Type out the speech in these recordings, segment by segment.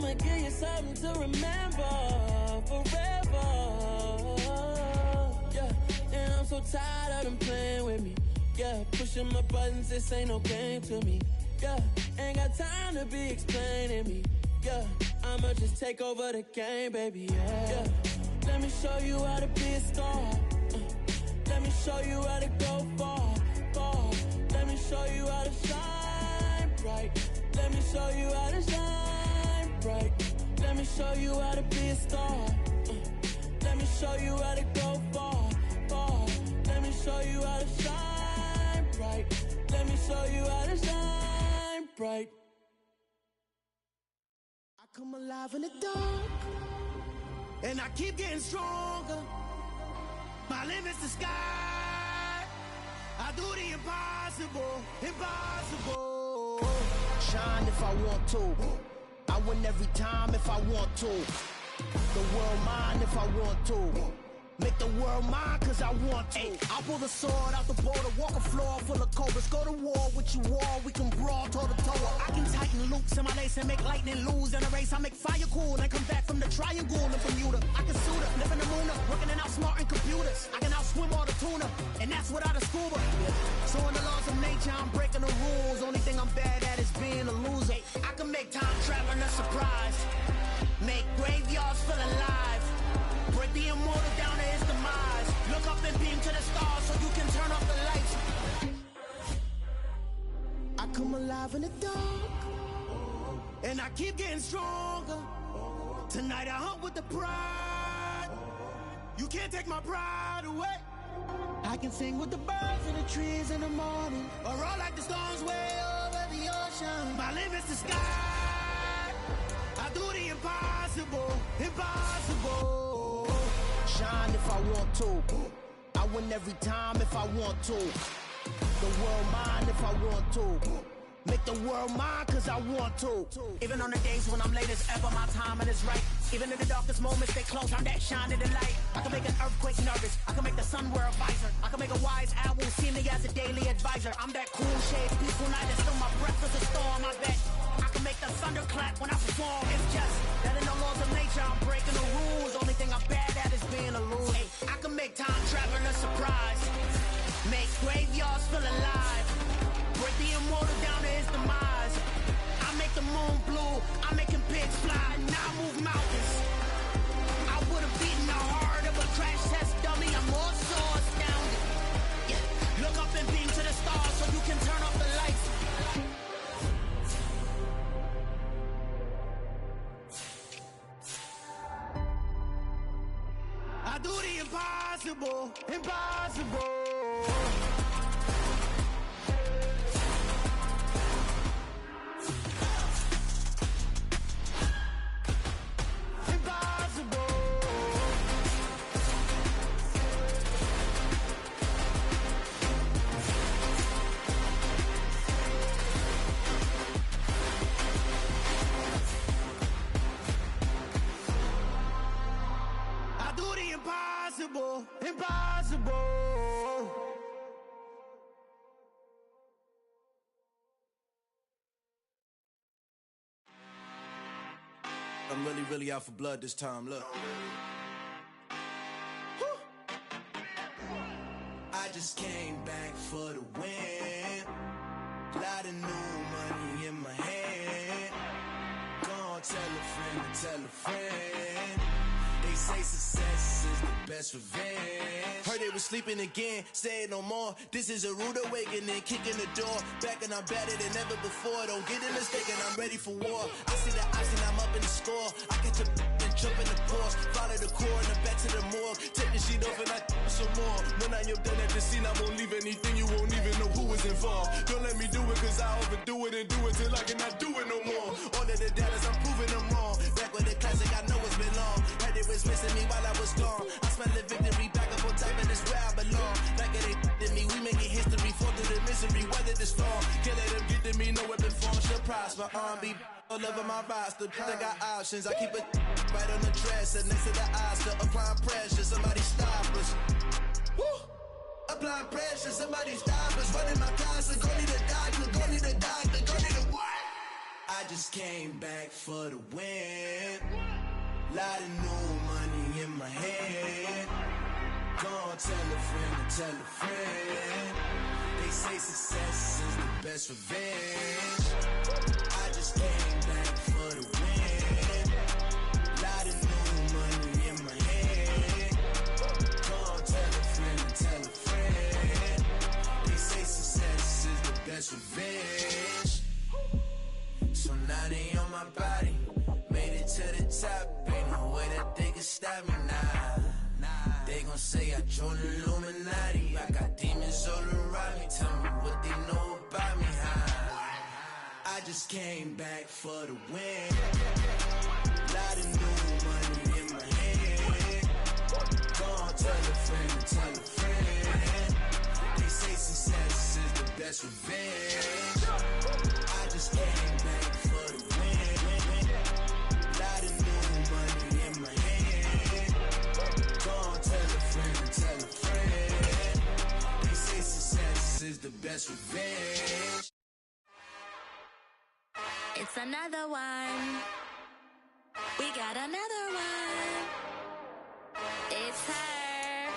I'ma give you something to remember forever. Yeah, and I'm so tired of them playing with me. Yeah, pushing my buttons, this ain't no game to me. Yeah, ain't got time to be explaining me. Yeah, I'ma just take over the game, baby. Yeah, let me show you how to be a star. Let me show you how to go far, far. Let me show you how to shine bright. Let me show you how to shine bright. Let me show you how to be a star. Let me show you how to go far, far. Let me show you how to shine bright. Let me show you how to shine bright. I come alive in the dark, and I keep getting stronger. My limit's the sky. I do the impossible, impossible. Shine if I want to. I win every time if I want to. The world mine if I want to. Make the world mine cause I want to. I pull the sword out the border, walk a floor full of cobras. Go to war with you all, we can brawl toe to toe. I can tighten loops in my lace and make lightning lose in a race. I make fire cool and come back from the triangle in Bermuda. I can suit up, live in the moon up, working and outsmarting computers. I can outswim all the tuna, and that's without a scuba. So in the laws of nature, I'm breaking the rules. Only thing I'm bad at is being a loser. I can make time traveling a surprise. Make graveyards feel alive. Break the immortal down to his demise. Look up and beam to the stars so you can turn off the lights. I come alive in the dark, and I keep getting stronger. Tonight I hunt with the pride. You can't take my pride away. I can sing with the birds and the trees in the morning, or roll like the storms way over the ocean. My limit's the sky. I do the impossible, impossible. Shine if I want to. I win every time if I want to. The world mine if I want to. Make the world mine cause I want to. Even on the days when I'm late as ever, my timing is right. Even in the darkest moments, stay close, I'm that shine in the light. I can make an earthquake nervous, I can make the sun wear a visor. I can make a wise owl see me as a daily advisor. I'm that cool shade, peaceful night, and still my breath is a storm, I bet. I can make the thunder clap when I perform. It's just that in the laws of nature, I'm breaking the rules. Only thing I'm bad at is being a loser. Hey, I can make time traveling a surprise. Make graveyards feel alive. Break the immortal down to his demise. I make the moon blue, I'm making pigs fly, and I move mountains. I would've beaten the heart of a crash test dummy, I'm more so astounded. Yeah. Look up and beam to the stars so you can turn off the lights. I do the impossible, impossible. Impossible, impossible. I'm really out for blood this time, look. Woo. I just came back for the win. Lot of new money in my hand. Gonna tell a friend to tell a friend. They say success is the best revenge. Heard they was sleeping again, say it no more. This is a rude awakening, kicking the door. Back and I'm better than ever before. Don't get it mistaken, I'm ready for war. I see the option, I'm up in the score. I catch a and jump in the course. Follow the core and then back to the morgue. Take the sheet off and I some more. When I am done at the scene, I won't leave anything. You won't even know who is involved. Don't let me do it cause I overdo it and do it till I cannot do it no more. All of the doubters, I'm proving them wrong. Back with the classic, I know it's been long. Heard it was missing me while I was gone. I smell the victory back up on top and it's where I belong. Like it ain't to me, we making history. Fall through the misery, weather the storm. Can't let them get to me, no weapon form shall prosper. Be all over my roster, I got options. I keep it right on the dresser next to the Oscar. Applying pressure, somebody stop us. Woo! Applying pressure, somebody stop us. Running my closet, go need a doctor, go need a doctor, go need a what? I I just came back for the win. Lot of new money in my hand. Gonna tell a friend to tell a friend. They say success is the best revenge. I just came back for the win. Lot of new money in my hand. Gonna tell a friend to tell a friend. They say success is the best revenge. So now they on my body. Made it to the top. Ain't no way that they can stop me now. They gon' say I joined the Illuminati. I got demons all around me. Tell me what they know about me, huh? I just came back for the win. Lot of new money in my hand. Gonna tell a friend to tell a friend. They say success is the best revenge. I just came back for the win. Lot of new money in my hand. Gonna tell a friend to tell a friend. They say success is the best revenge. It's another one. We got another one. It's her.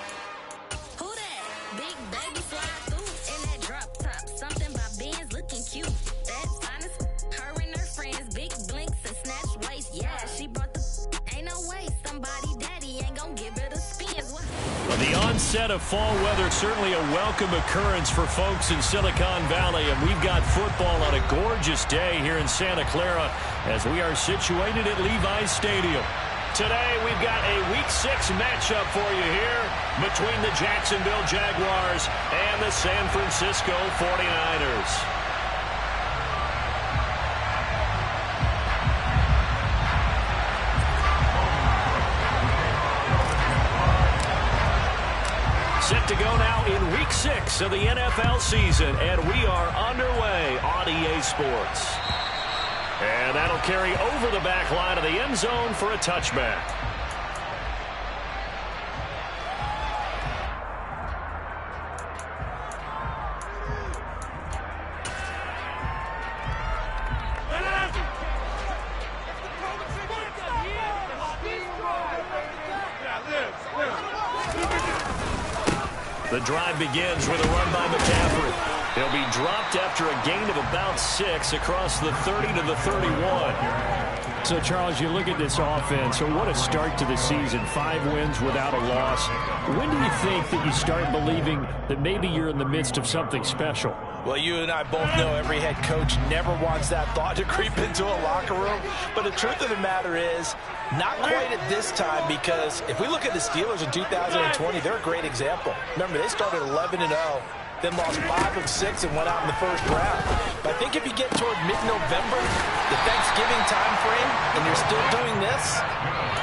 Who that? Big baby fly through in that drop top. Something about Benz looking cute. That's honest. Her and her friends, big blinks and snatch waist. Yeah, she brought the. Ain't no way somebody daddy ain't gonna give it a spin. Well, the onset of fall weather, certainly a welcome occurrence for folks in Silicon Valley, and we've got football on a gorgeous day here in Santa Clara as we are situated at Levi's Stadium. Today, we've got a Week 6 matchup for you here between the Jacksonville Jaguars and the San Francisco 49ers. Set to go now in Week 6 of the NFL season, and we are underway on EA Sports. And that'll carry over the back line of the end zone for a touchback. The drive begins with a run by McCaffrey. He'll be dropped after a gain of about 6 across the 30 to the 31. So, Charles, you look at this offense, so what a start to the season. 5 wins without a loss. When do you think that you start believing that maybe you're in the midst of something special? Well, you and I both know every head coach never wants that thought to creep into a locker room. But the truth of the matter is, not quite at this time, because if we look at the Steelers in 2020, they're a great example. Remember, they started 11-0, then lost 5 of 6 and went out in the first round. But I think if you get toward mid-November, the Thanksgiving time frame, and you're still doing this,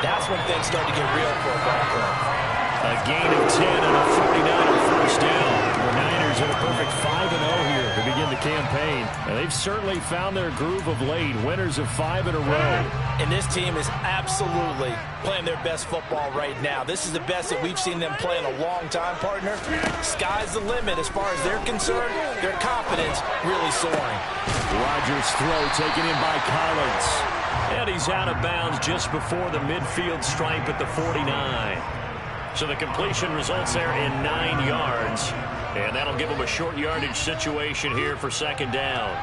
that's when things start to get real for a ball club. A gain of 10 and a 49er first down. The Niners at a perfect 5-0 here to begin the campaign. And they've certainly found their groove of late. Winners of 5 in a row. And this team is absolutely playing their best football right now. This is the best that we've seen them play in a long time, partner. Sky's the limit as far as they're concerned. Their confidence really soaring. Rodgers' throw taken in by Collins. And he's out of bounds just before the midfield stripe at the 49. So the completion results there in 9 yards. And that'll give them a short yardage situation here for second down.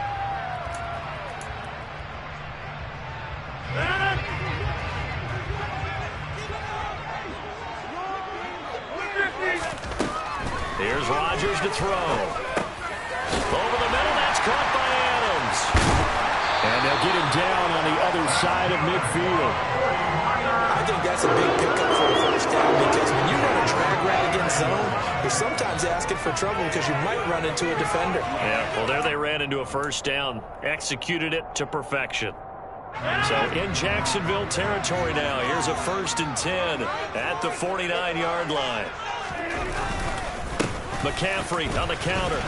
Here's Rodgers to throw. Over the middle, that's caught by Adams. And they'll get him down on the other side of midfield. I think that's a big pickup for a first down, because when you run a drag route against zone, you're sometimes asking for trouble because you might run into a defender. Yeah, well, there they ran into a first down. Executed it to perfection. So in Jacksonville territory now. Here's a 1st and 10 at the 49-yard line. McCaffrey on the counter.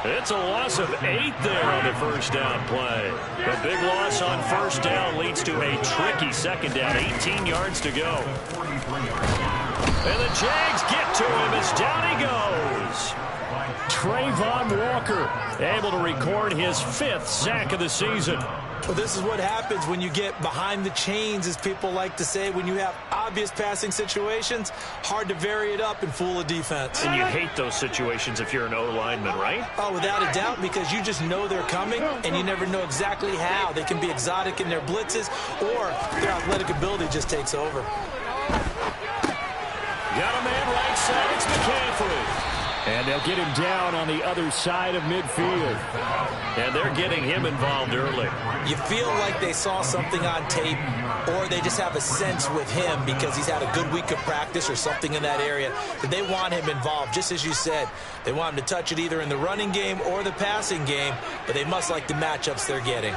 It's a loss of 8 there on the first down play. The big loss on first down leads to a tricky second down. 18 yards to go. And the Jags get to him as down he goes. Travon Walker, able to record his 5th sack of the season. Well, this is what happens when you get behind the chains, as people like to say. When you have obvious passing situations, hard to vary it up and fool a defense. And you hate those situations if you're an O-lineman, right? Oh, without a doubt, because you just know they're coming, and you never know exactly how. They can be exotic in their blitzes, or their athletic ability just takes over. Got a man right side. It's McCaffrey. And they'll get him down on the other side of midfield. And they're getting him involved early. You feel like they saw something on tape, or they just have a sense with him because he's had a good week of practice or something in that area that they want him involved. Just as you said, they want him to touch it either in the running game or the passing game, but they must like the matchups they're getting.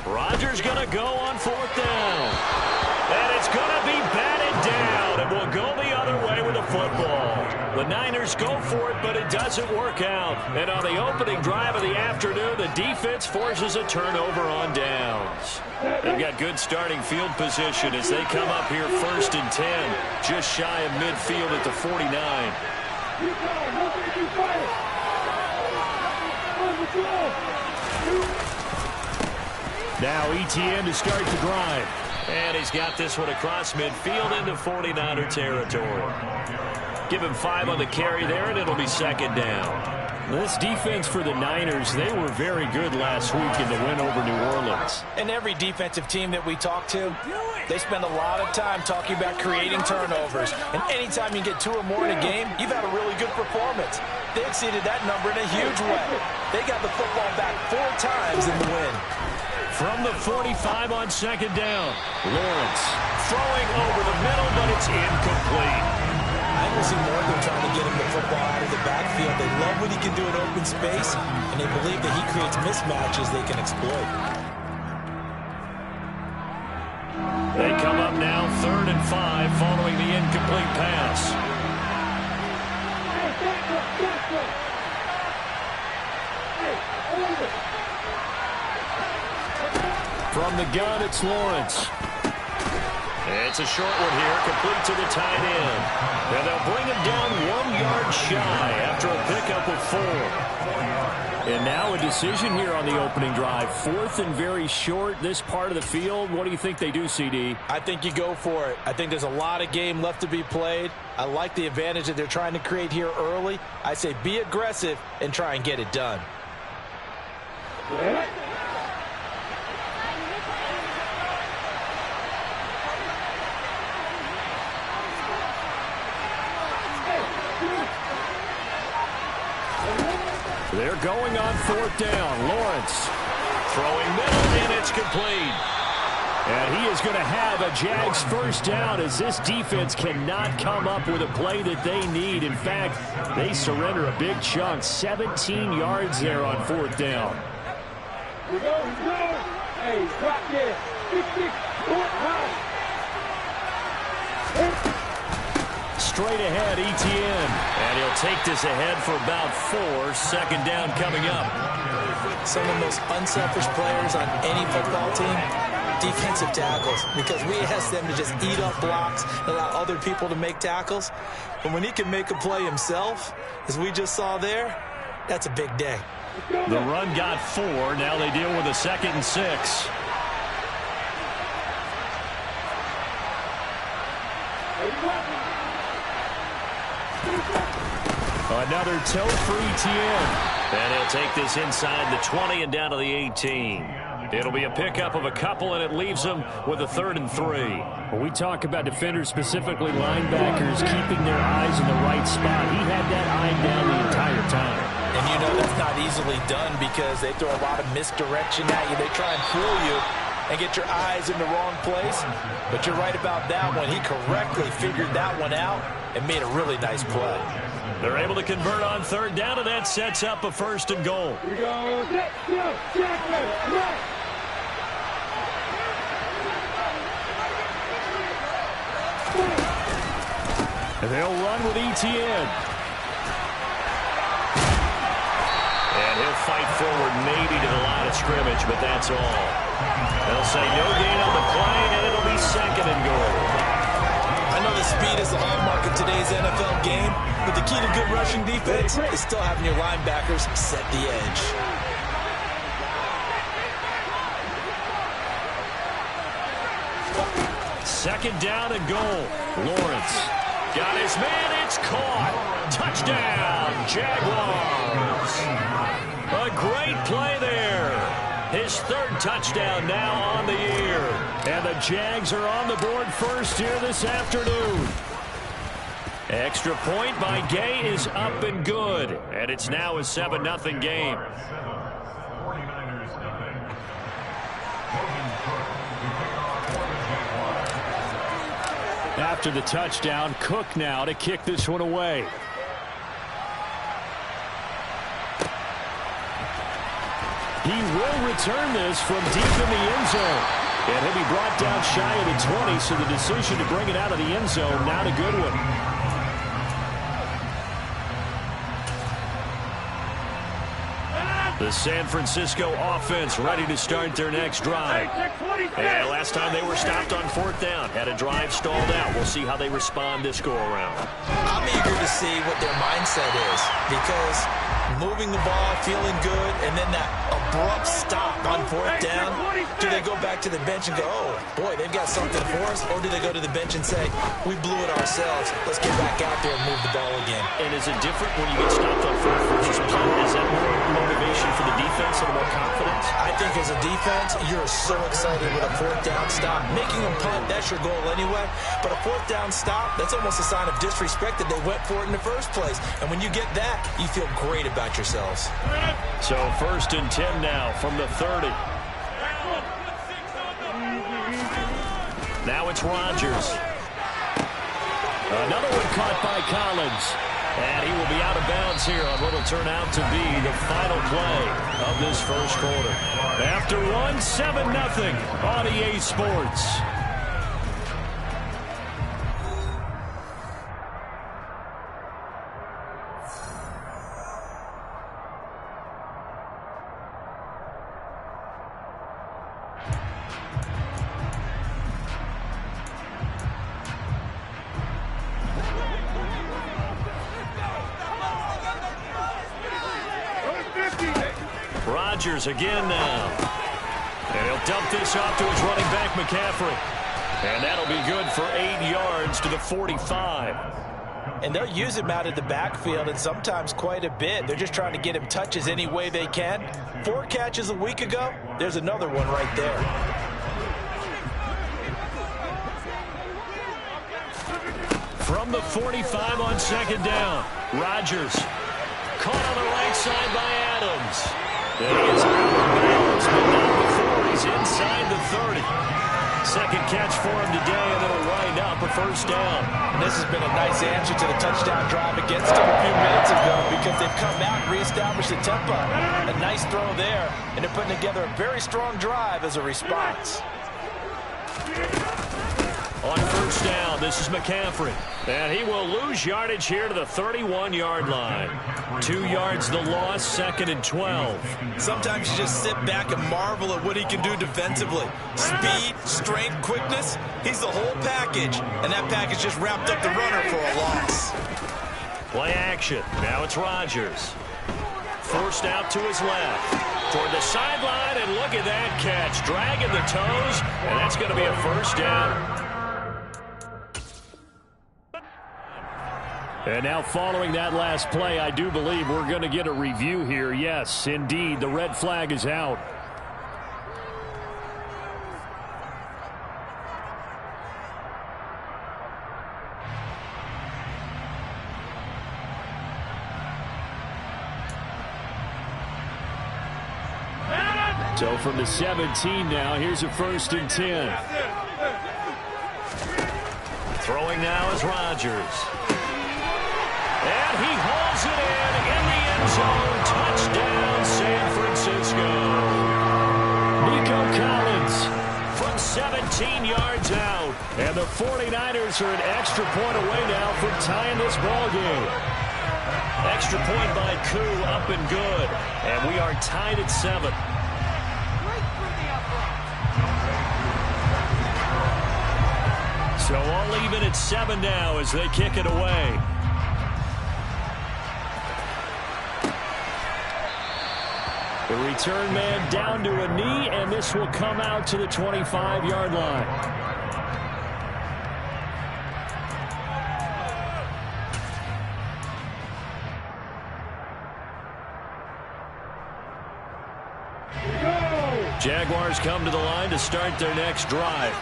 Rodgers going to go on 4th down. And it's going to be batted down. And will go the other way with the football. The Niners go for it, but it doesn't work out. And on the opening drive of the afternoon, the defense forces a turnover on downs. They've got good starting field position as they come up here 1st and 10, just shy of midfield at the 49. Now Etienne to start the drive. And he's got this one across midfield into 49er territory. Give him 5 on the carry there, and it'll be 2nd down. This defense for the Niners, they were very good last week in the win over New Orleans. And every defensive team that we talk to, they spend a lot of time talking about creating turnovers. And anytime you get 2 or more in a game, you've had a really good performance. They exceeded that number in a huge way. They got the football back 4 times in the win. From the 45 on 2nd down, Lawrence throwing over the middle, but it's incomplete. I can see more than trying to get him the football out of the backfield. They love what he can do in open space, and they believe that he creates mismatches they can exploit. They come up now 3rd and 5 following the incomplete pass. From the gun, it's Lawrence. It's a short one here, complete to the tight end. And they'll bring him down 1 yard shy after a pickup of 4. And now a decision here on the opening drive. 4th and very short, this part of the field. What do you think they do, CD? I think you go for it. I think there's a lot of game left to be played. I like the advantage that they're trying to create here early. I say be aggressive and try and get it done. They're going on 4th down. Lawrence throwing middle, and it's complete. And he is going to have a Jags 1st down as this defense cannot come up with a play that they need. In fact, they surrender a big chunk. 17 yards there on 4th down. Hey, drop there. 6-6, straight ahead, Etienne. And he'll take this ahead for about 4. 2nd down coming up. Some of the most unselfish players on any football team, defensive tackles, because we ask them to just eat up blocks and allow other people to make tackles. But when he can make a play himself, as we just saw there, that's a big day. The run got 4. Now they deal with a 2nd and 6. Another toe for Etienne. And he'll take this inside the 20 and down to the 18. It'll be a pickup of a couple, and it leaves them with a 3rd and 3. When we talk about defenders, specifically linebackers, keeping their eyes in the right spot, he had that eye down the entire time. And you know that's not easily done because they throw a lot of misdirection at you. They try and fool you and get your eyes in the wrong place. But you're right about that one. He correctly figured that one out and made a really nice play. They're able to convert on 3rd down, and that sets up a 1st and goal. Here we go. Right. And they'll run with Etienne. And he'll fight forward maybe to the line of scrimmage, but that's all. They'll say no gain on the play, and it'll be 2nd and goal. I know the speed is the hallmark of today's NFL game, but the key to good rushing defense is still having your linebackers set the edge. Second down and goal. Lawrence got his man. It's caught. Touchdown, Jaguars. A great play there. His 3rd touchdown now on the year. And the Jags are on the board first here this afternoon. Extra point by Gay is up and good. And it's now a 7-0 game. After the touchdown, Cook now to kick this one away. He will return this from deep in the end zone. And he'll be brought down shy of the 20, so the decision to bring it out of the end zone, not a good one. The San Francisco offense ready to start their next drive. And last time they were stopped on 4th down, had a drive stalled out. We'll see how they respond this go-around. I'm eager to see what their mindset is, because moving the ball, feeling good, and then that abrupt stop on 4th down, do they go back to the bench and go, oh, boy, they've got something for us, or do they go to the bench and say, we blew it ourselves, let's get back out there and move the ball again? And is it different when you get stopped on 4th versus punt? Is that more motivation for the defense and more confidence? I think as a defense, you're so excited with a 4th down stop. Making them punt, that's your goal anyway, but a 4th down stop, that's almost a sign of disrespect that they went for it in the first place. And when you get that, you feel great about yourselves. So 1st and 10 now from the 30. Now it's Rodgers. Another one caught by Collins. And he will be out of bounds here on what will turn out to be the final play of this first quarter. After one, 7-0 on EA Sports. Rodgers again now. And he'll dump this off to his running back, McCaffrey. And that'll be good for 8 yards to the 45. And they'll use him out of the backfield, and sometimes quite a bit. They're just trying to get him touches any way they can. 4 catches a week ago. There's another one right there. From the 45 on 2nd down, Rodgers caught on the right side by Adams. And he is out of bounds, but not before he's inside the 30. Second catch for him today, and it'll wind up a 1st down. And this has been a nice answer to the touchdown drive against them a few minutes ago, because they've come out and reestablished the tempo. A nice throw there, and they're putting together a very strong drive as a response. On 1st down, this is McCaffrey. And he will lose yardage here to the 31-yard line. 2 yards the loss, 2nd and 12. Sometimes you just sit back and marvel at what he can do defensively. Speed, strength, quickness, he's the whole package. And that package just wrapped up the runner for a loss. Play action. Now it's Rodgers. Forced out to his left. Toward the sideline, and look at that catch. Dragging the toes, and that's going to be a 1st down. And now following that last play, I do believe we're going to get a review here. Yes, indeed, the red flag is out. So from the 17 now, here's a 1st and 10. Throwing now is Rodgers. And he hauls it in the end zone. Touchdown, San Francisco. Nico Collins from 17 yards out. And the 49ers are an extra point away now from tying this ball game. Extra point by Koo, up and good. And we are tied at 7. So all even at 7 now as they kick it away. The return man down to a knee, and this will come out to the 25-yard line. Jaguars come to the line to start their next drive.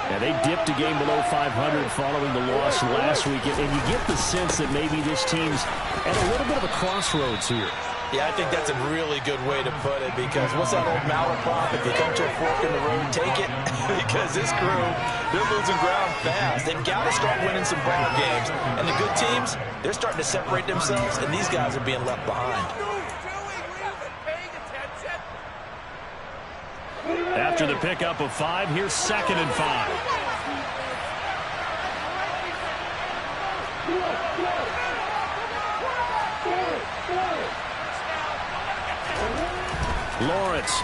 Yeah, they dipped a game below 500 following the loss last week, and you get the sense that maybe this team's at a little bit of a crossroads here. Yeah, I think that's a really good way to put it, because what's that old malaprop? If you come to a fork in the road, take it. Because this crew, they're losing ground fast. They've got to start winning some ball games. And the good teams, they're starting to separate themselves, and these guys are being left behind. After the pickup of 5, here's 2nd and 5. Lawrence.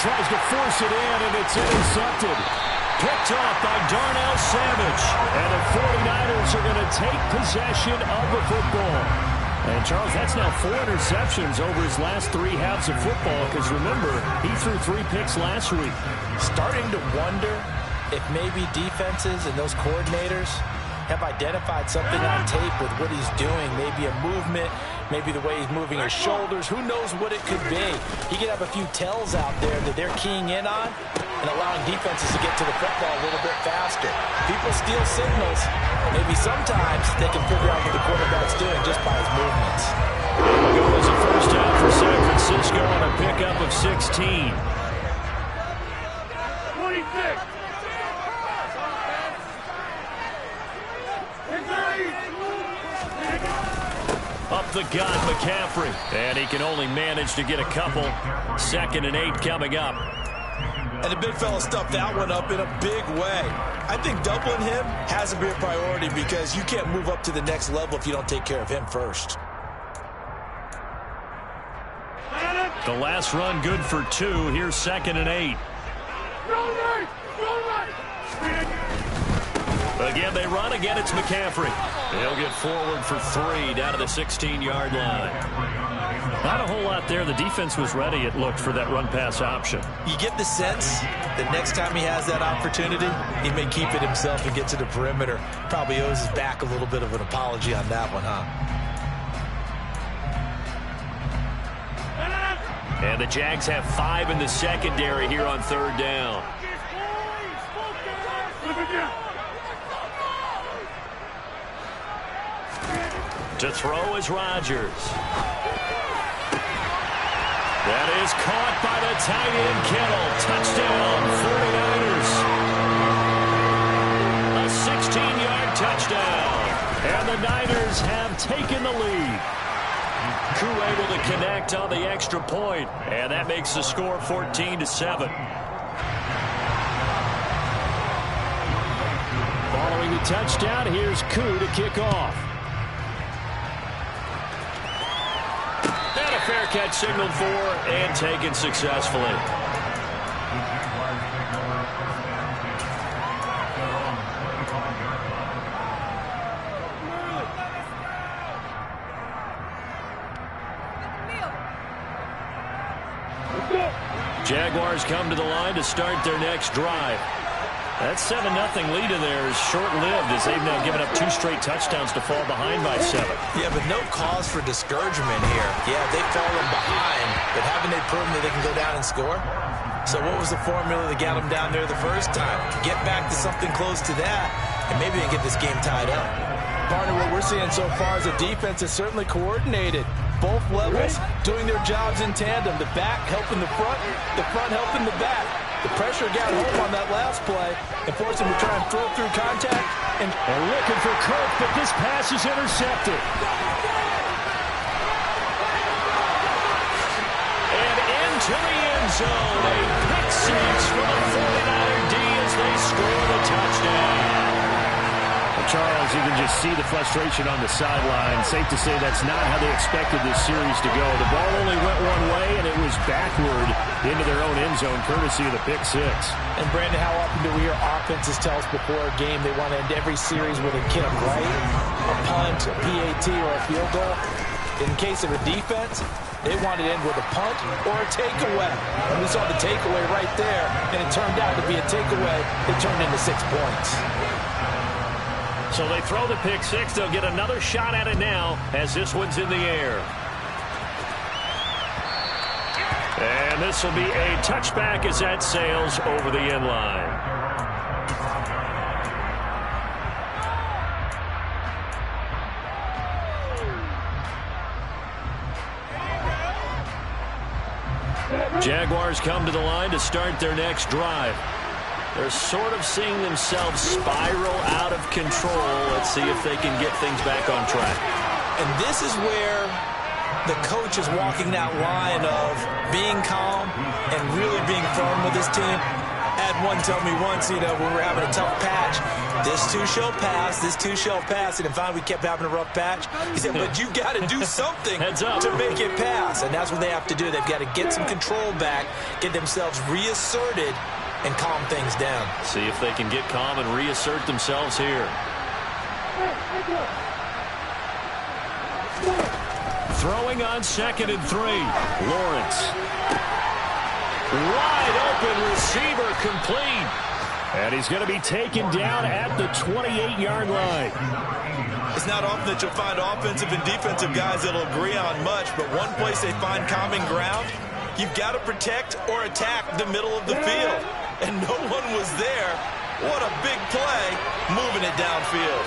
Tries to force it in, and it's intercepted. Picked off by Darnell Savage. And the 49ers are going to take possession of the football. And, Charles, that's now 4 interceptions over his last 3 halves of football, because, remember, he threw 3 picks last week. Starting to wonder if maybe defenses and those coordinators have identified something on tape with what he's doing. Maybe a movement, maybe the way he's moving his shoulders. Who knows what it could be? He could have a few tells out there that they're keying in on and allowing defenses to get to the football a little bit faster. People steal signals. Maybe sometimes they can figure out what the quarterback's doing just by his movements. It will go as a first down for San Francisco on a pickup of 16. 26. Up the gut, McCaffrey. And he can only manage to get a couple. 2nd and 8 coming up. And the big fella stuffed that one up in a big way. I think doubling him has to be a priority, because you can't move up to the next level if you don't take care of him first. The last run good for 2. Here's 2nd and 8. Again, they run. Again, it's McCaffrey. He'll get forward for 3 down to the 16-yard line. Not a whole lot there. The defense was ready, it looked, for that run-pass option. You get the sense that next time he has that opportunity, he may keep it himself and get to the perimeter. Probably owes his back a little bit of an apology on that one, huh? And the Jags have 5 in the secondary here on 3rd down. To throw is Rodgers. That is caught by the tight end, Kittle. Touchdown, 49ers. A 16-yard touchdown. And the Niners have taken the lead. Crew able to connect on the extra point. And that makes the score 14-7. Following the touchdown, here's Koo to kick off. Fair catch signaled for and taken successfully. Jaguars come to the line to start their next drive. That 7-0 lead in there is short-lived, as they've now given up 2 straight touchdowns to fall behind by 7. Yeah, but no cause for discouragement here. Yeah, they've fallen behind, but haven't they proven that they can go down and score? So what was the formula that got them down there the first time? Get back to something close to that, and maybe they get this game tied up. Partner, what we're seeing so far is the defense is certainly coordinated. Both levels doing their jobs in tandem. The back helping the front helping the back. The pressure got home on that last play and forced him to try and throw through contact. And looking for Kirk, but this pass is intercepted. And into the end zone. A pick 6 for the 49er D as they score the touchdown. Charles, you can just see the frustration on the sideline. Safe to say that's not how they expected this series to go. The ball only went one way, and it was backward into their own end zone, courtesy of the pick six. And, Brandon, how often do we hear offenses tell us before a game they want to end every series with a kick, right? A punt, a PAT, or a field goal. In case of a defense, they wanted to end with a punt or a takeaway. And we saw the takeaway right there, and it turned out to be a takeaway that turned into 6 points. So they throw the pick six. They'll get another shot at it now as this one's in the air. And this will be a touchback as that sails over the end line. Jaguars come to the line to start their next drive. They're sort of seeing themselves spiral out of control. Let's see if they can get things back on track. And this is where the coach is walking that line of being calm and really being firm with his team. I had one tell me once, when we were having a tough patch, this too shall pass, this too shall pass. And finally we kept having a rough patch. He said, but you got to do something to make it pass. And that's what they have to do. They've got to get some control back, get themselves reasserted, and calm things down. See if they can get calm and reassert themselves here. Throwing on 2nd and 3. Lawrence. Wide open receiver complete. And he's going to be taken down at the 28-yard line. It's not often that you'll find offensive and defensive guys that'll agree on much, but one place they find common ground, you've got to protect or attack the middle of the field. And no one was there. What a big play, moving it downfield.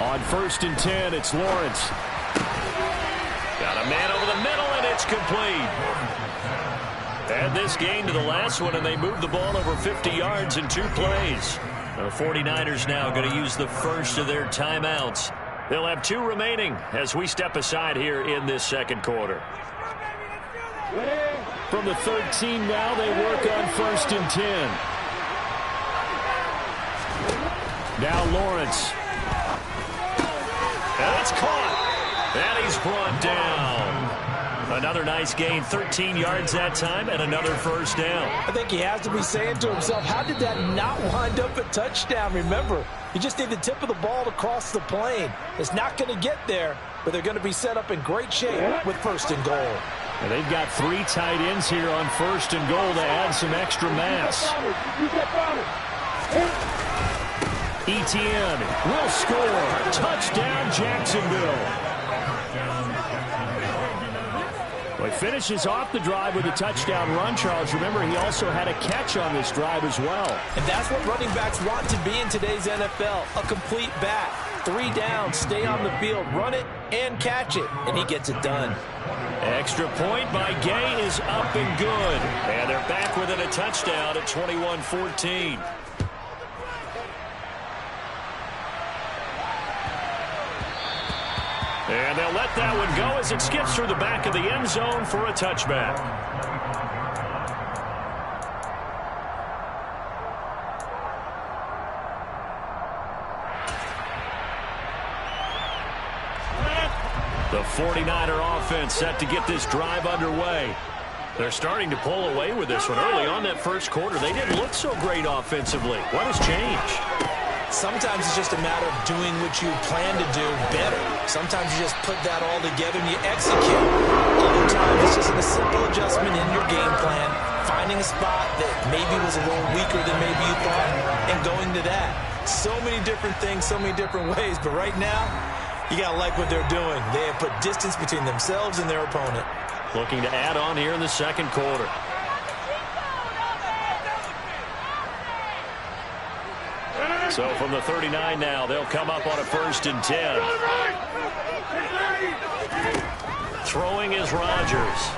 On 1st and 10, it's Lawrence. Got a man over the middle, and it's complete. Add this game to the last one, and they moved the ball over 50 yards in 2 plays. The 49ers now going to use the first of their timeouts. They'll have 2 remaining as we step aside here in this second quarter. From the 13 now, they work on 1st and 10. Now Lawrence. And it's caught. And he's brought down. Another nice gain, 13 yards that time, and another first down. I think he has to be saying to himself, how did that not wind up a touchdown? Remember, you just need the tip of the ball to cross the plane. It's not going to get there, but they're going to be set up in great shape with 1st and goal. And they've got 3 tight ends here on 1st and goal to add some extra mass. Etienne will score. Touchdown, Jacksonville. Well, he finishes off the drive with a touchdown run, Charles. Remember, he also had a catch on this drive as well. And that's what running backs want to be in today's NFL, a complete back. 3 down, stay on the field, run it, and catch it. And he gets it done. Extra point by Gay is up and good. And they're back within a touchdown at 21-14. And they'll let that one go as it skips through the back of the end zone for a touchback. The 49er offense set to get this drive underway. They're starting to pull away with this one. Early on that first quarter, they didn't look so great offensively. What has changed? Sometimes it's just a matter of doing what you plan to do better. Sometimes you just put that all together and you execute. Other times it's just a simple adjustment in your game plan, finding a spot that maybe was a little weaker than maybe you thought, and going to that. So many different things, so many different ways, but right now, you got to like what they're doing. They have put distance between themselves and their opponent. Looking to add on here in the second quarter. So from the 39 now, they'll come up on a 1st and 10. Throwing is Rodgers.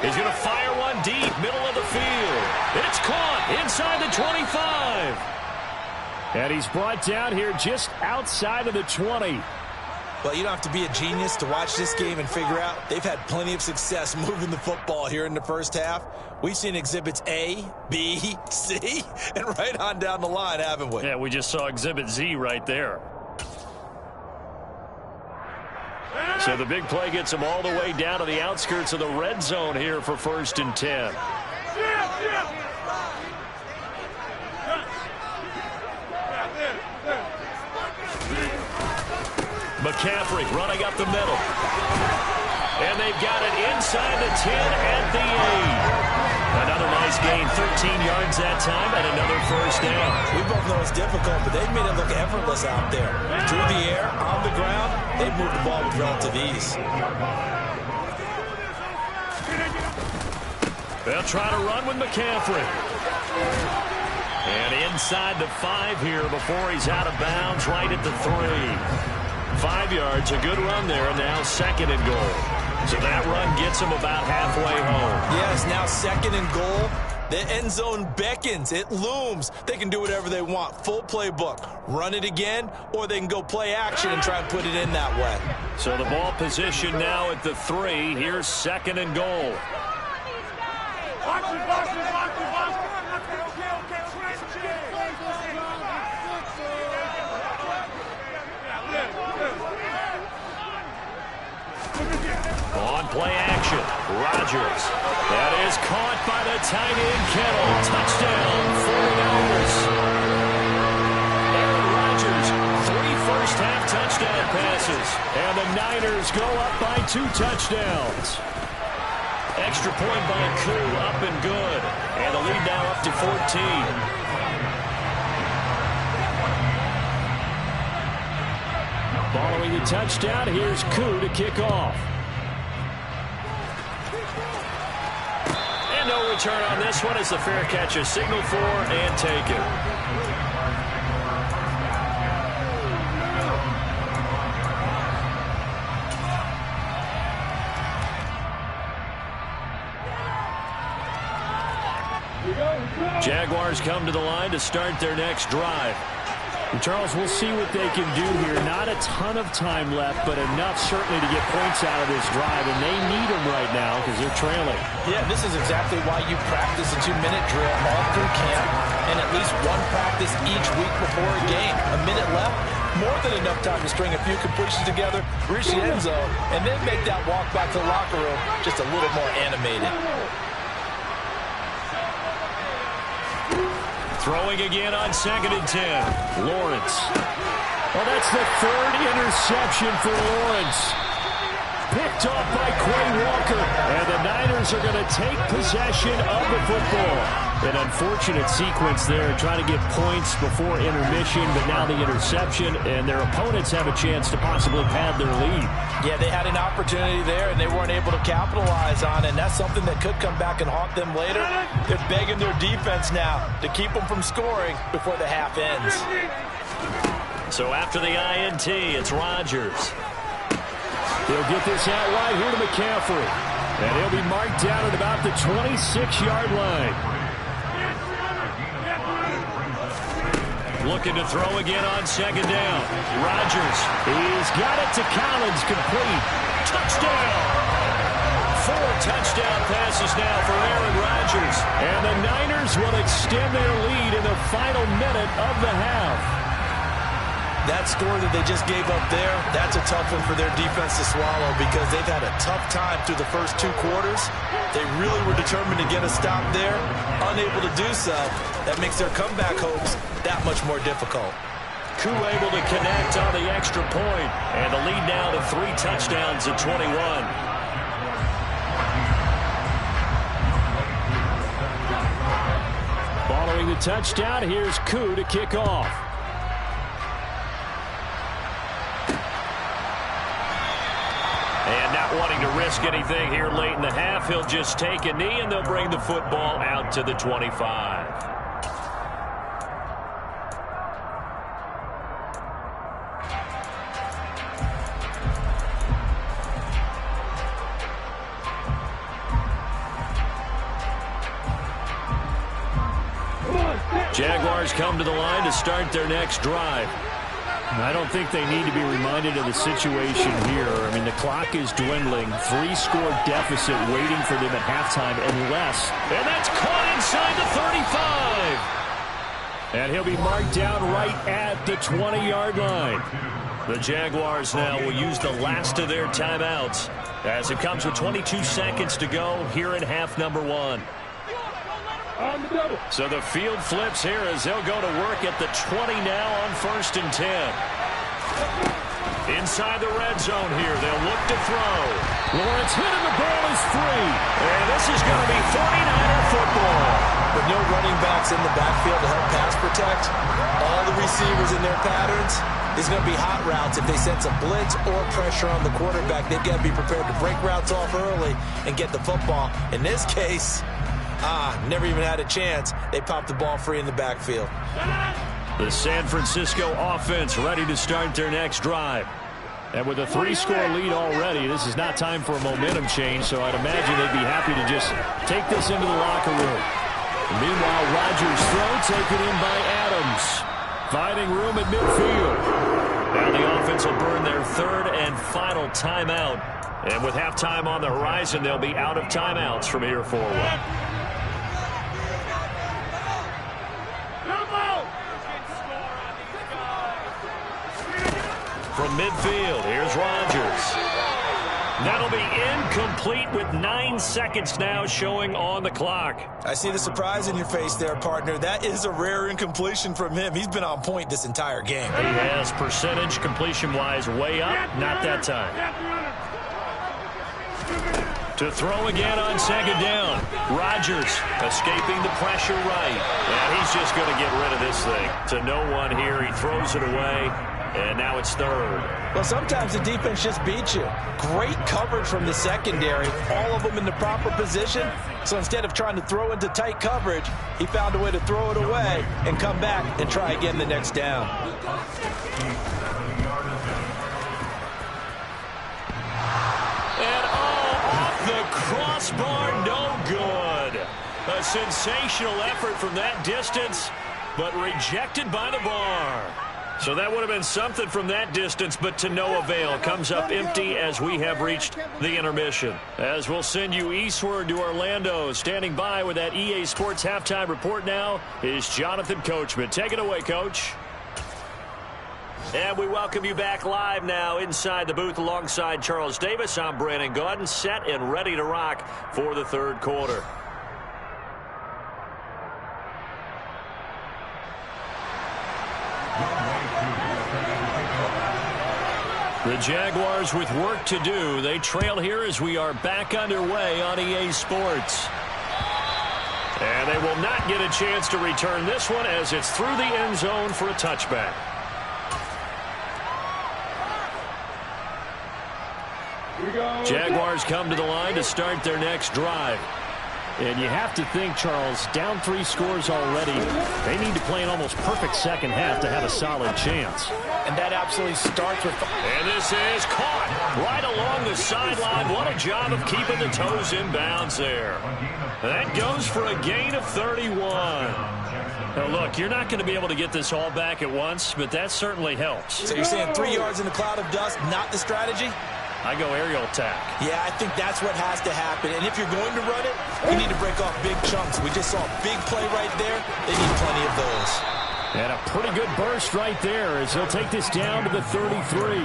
He's going to fire one deep, middle of the field. It's caught inside the 25. And he's brought down here just outside of the 20. Well, you don't have to be a genius to watch this game and figure out they've had plenty of success moving the football here in the first half. We've seen exhibits A, B, C, and right on down the line, haven't we? Yeah, we just saw exhibit Z right there. So the big play gets them all the way down to the outskirts of the red zone here for 1st and 10. McCaffrey running up the middle. And they've got it inside the 10 at the 8. Another nice gain, 13 yards that time, and another first down. We both know it's difficult, but they've made it look effortless out there. Through the air, on the ground, they've moved the ball with relative ease. They'll try to run with McCaffrey. And inside the 5 here before he's out of bounds, right at the 3. 5 yards, a good run there, and now 2nd and goal. So that run gets him about halfway home. Yes, now 2nd and goal. The end zone beckons. It looms. They can do whatever they want. Full playbook. Run it again, or they can go play action and try and put it in that way. So the ball position now at the 3. Here's 2nd and goal. On play action, Rodgers. That is caught by the tight end, Kittle. Touchdown, 49ers. Aaron Rodgers, 3 first-half touchdown passes. And the Niners go up by 2 touchdowns. Extra point by Koo, up and good. And the lead now up to 14. Following the touchdown, here's Koo to kick off. And no return on this one as the fair catch is signaled for and taken. Jaguars come to the line to start their next drive. And Charles, we'll see what they can do here. Not a ton of time left, but enough certainly to get points out of this drive, and they need them right now because they're trailing. Yeah, this is exactly why you practice a 2-minute drill all through camp and at least one practice each week before a game. A minute left, more than enough time to string a few completions together, reach the end zone, and then make that walk back to the locker room just a little more animated. Throwing again on 2nd and 10. Lawrence. Well, that's the 3rd interception for Lawrence. Picked off by Quay Walker. And the Niners are going to take possession of the football. An unfortunate sequence there, trying to get points before intermission, but now the interception, and their opponents have a chance to possibly pad their lead. Yeah, they had an opportunity there, and they weren't able to capitalize on it, and that's something that could come back and haunt them later. They're begging their defense now to keep them from scoring before the half ends. So after the INT, it's Rodgers. They'll get this out wide here to McCaffrey. And he'll be marked down at about the 26-yard line. Looking to throw again on 2nd down. Rodgers. He's got it to Collins, complete. Touchdown! 4 touchdown passes now for Aaron Rodgers. And the Niners will extend their lead in the final minute of the half. That score that they just gave up there, that's a tough one for their defense to swallow because they've had a tough time through the first 2 quarters. They really were determined to get a stop there, unable to do so. That makes their comeback hopes that much more difficult. Koo able to connect on the extra point, and the lead now to 3 touchdowns at 21. Following the touchdown, here's Koo to kick off. And not wanting to risk anything here late in the half, he'll just take a knee, and they'll bring the football out to the 25. Jaguars come to the line to start their next drive. I don't think they need to be reminded of the situation here. I mean, the clock is dwindling. 3-score deficit waiting for them at halftime unless... And that's caught inside the 35. And he'll be marked down right at the 20-yard line. The Jaguars now will use the last of their timeouts as it comes with 22 seconds to go here in half number 1. So the field flips here as they'll go to work at the 20 now on 1st and 10. Inside the red zone here, they'll look to throw. Lawrence hit and the ball is free. And this is going to be 49er football. With no running backs in the backfield to help pass protect, all the receivers in their patterns, is going to be hot routes. If they sense a blitz or pressure on the quarterback, they've got to be prepared to break routes off early and get the football. In this case... never even had a chance. They popped the ball free in the backfield. The San Francisco offense ready to start their next drive. And with a 3-score lead already, this is not time for a momentum change, so I'd imagine they'd be happy to just take this into the locker room. Meanwhile, Rodgers' throw taken in by Adams. Finding room at midfield. Now the offense will burn their 3rd and final timeout. And with halftime on the horizon, they'll be out of timeouts from here forward. From midfield, here's Rodgers. That'll be incomplete with 9 seconds now showing on the clock. I see the surprise in your face there, partner. That is a rare incompletion from him. He's been on point this entire game. He has percentage completion-wise way up. Not that time. To throw again on 2nd down. Rodgers escaping the pressure right. And he's just going to get rid of this thing. To no one here. He throws it away. And now it's 3rd. Well, sometimes the defense just beats you. Great coverage from the secondary. All of them in the proper position. So instead of trying to throw into tight coverage, he found a way to throw it away and come back and try again the next down. And off the crossbar, no good. A sensational effort from that distance, but rejected by the bar. So that would have been something from that distance, but to no avail. Comes up empty as we have reached the intermission. As we'll send you eastward to Orlando. Standing by with that EA Sports halftime report now is Jonathan Coachman. Take it away, Coach. And we welcome you back live now inside the booth alongside Charles Davis. I'm Brandon Gaudin, set and ready to rock for the 3rd quarter. The Jaguars with work to do. They trail here as we are back underway on EA Sports. And they will not get a chance to return this one as it's through the end zone for a touchback. Jaguars come to the line to start their next drive. And you have to think, Charles, down 3 scores already. They need to play an almost perfect second half to have a solid chance. And that absolutely starts with... And this is caught right along the sideline. What a job of keeping the toes in bounds there. That goes for a gain of 31. Now, look, you're not going to be able to get this all back at once, but that certainly helps. So you're saying 3 yards in a cloud of dust, not the strategy? I go aerial attack. Yeah, I think that's what has to happen. And if you're going to run it, you need to break off big chunks. We just saw a big play right there. They need plenty of those. And a pretty good burst right there as he'll take this down to the 33.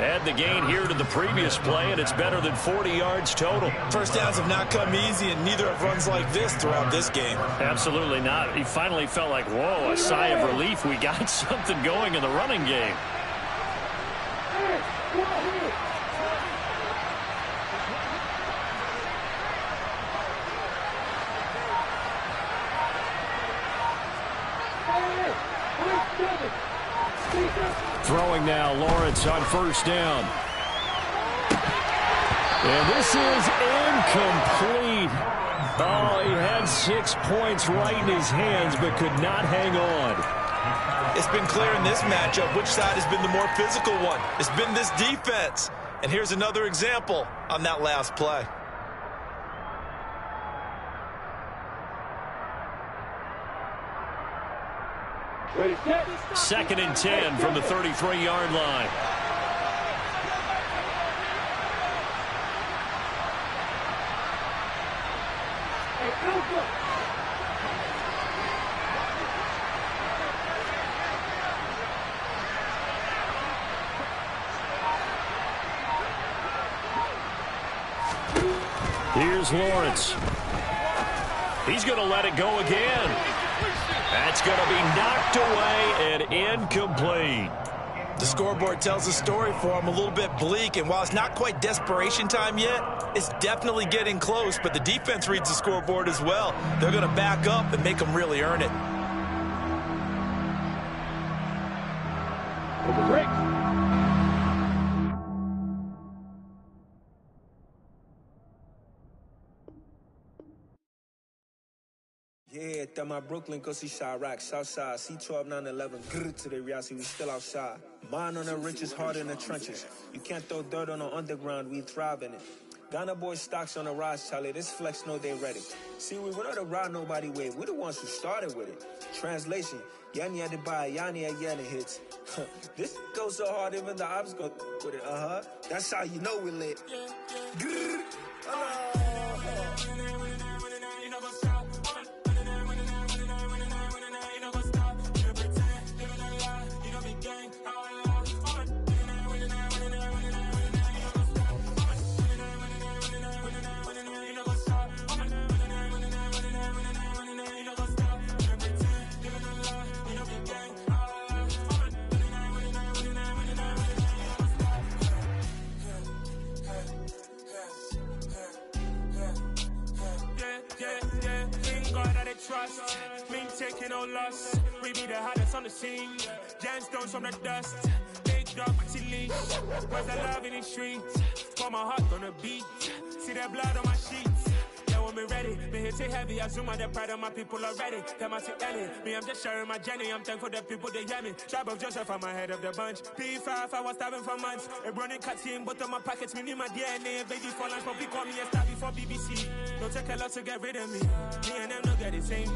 Add the gain here to the previous play, and it's better than 40 yards total. First downs have not come easy, and neither have runs like this throughout this game. Absolutely not. He finally felt like, whoa, a sigh of relief. We got something going in the running game. Throwing now, Lawrence on 1st down. And this is incomplete. Oh, he had 6 points right in his hands, but could not hang on. It's been clear in this matchup which side has been the more physical one. It's been this defense. And here's another example on that last play. 2nd and 10 from the 33-yard line. Here's Lawrence. He's going to let it go again. That's going to be knocked away and incomplete. The scoreboard tells a story for him, a little bit bleak, and while it's not quite desperation time yet, it's definitely getting close, but the defense reads the scoreboard as well. They're going to back up and make them really earn it. Break. Yeah, that my Brooklyn, go see Chirac, Southside, C12, 911, grrr to the reality, we still outside. Mine on the riches, heart in the trenches. You can't throw dirt on the underground, we thrive in it. Ghana boys stocks on the rise, Charlie, this flex know they ready. See, we were not to ride nobody with, we the ones who started with it. Translation, Yanni had to buy, Yanni had Yanni hits. This goes so hard, even the ops go with it, That's how you know we lit. Grrr, trust, me taking no loss. We be the hottest on the scene. Gemstones from the dust. Big dog, pretty leash. Where's the love in the streets? Pour my heart on the beat. See that blood on my sheets. Yeah, when we ready, me hit it heavy. I zoom out the pride of my people already. Them I see Ellie. Me, I'm just sharing my journey. I'm thankful that people they hear me. Tribe of Joseph, I'm ahead of the bunch. P5, I was starving for months. A running cuts in, but on my pockets, me need my DNA. Baby for lunch, but we call me a star before BBC. Don't take a lot to get rid of me. Me and them don't get the same.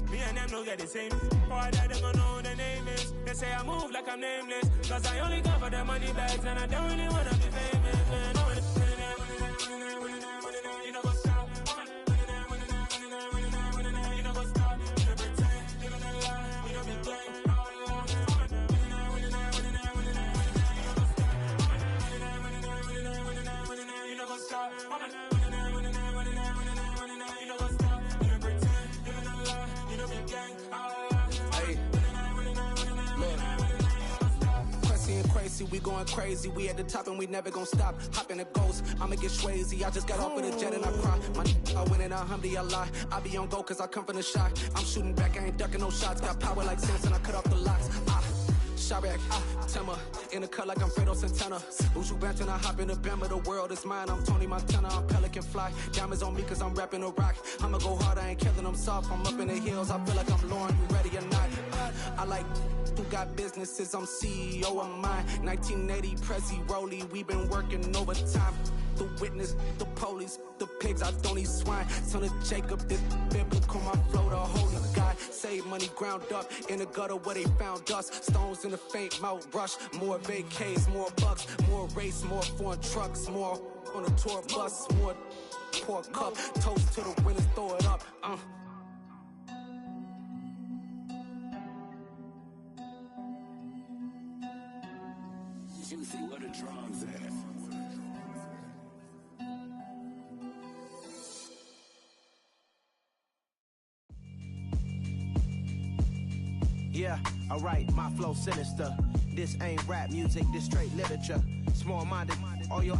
Me and them don't get the same. Boy, that they don't know who the name is. They say I move like I'm nameless. Cause I only come for the money bags and I don't really wanna be famous, man. You know what's up? You know what's up? You don't pretend, living a lie. We don't be gang. You know what's up? We going crazy, we at the top and we never gonna stop. Hop in a ghost, I'ma get swayzy. I just got off with a jet and I cry. My I win in a Humvee, I lie. I be on go cause I come from the shot. I'm shooting back, I ain't ducking no shots. Got power like Samson, I cut off the locks. Chirac, Tema, in the cut like I'm Fredo Santana. Buju Banton, I hop in the Bama, the world is mine. I'm Tony Montana, I'm Pelican Fly. Diamonds on me cause I'm rapping a rock. I'ma go hard, I ain't killing them soft. I'm up in the hills, I feel like I'm Lauren, you ready or not? I like who got businesses, I'm CEO of mine. 1980 Prezi Rolly, we been working overtime. The witness, the police, the pigs, I don't eat swine. Son of Jacob, this biblical, my flow, the holy God. Save money ground up in the gutter where they found us. Stones in the faint Mount Rush. More vacays, more bucks, more race, more foreign trucks, more on the tour bus, more pour cup. Toast to the winners, throw it up. Juicy, what a drums at. Yeah, alright, my flow sinister. This ain't rap music, this straight literature. Small-minded, all your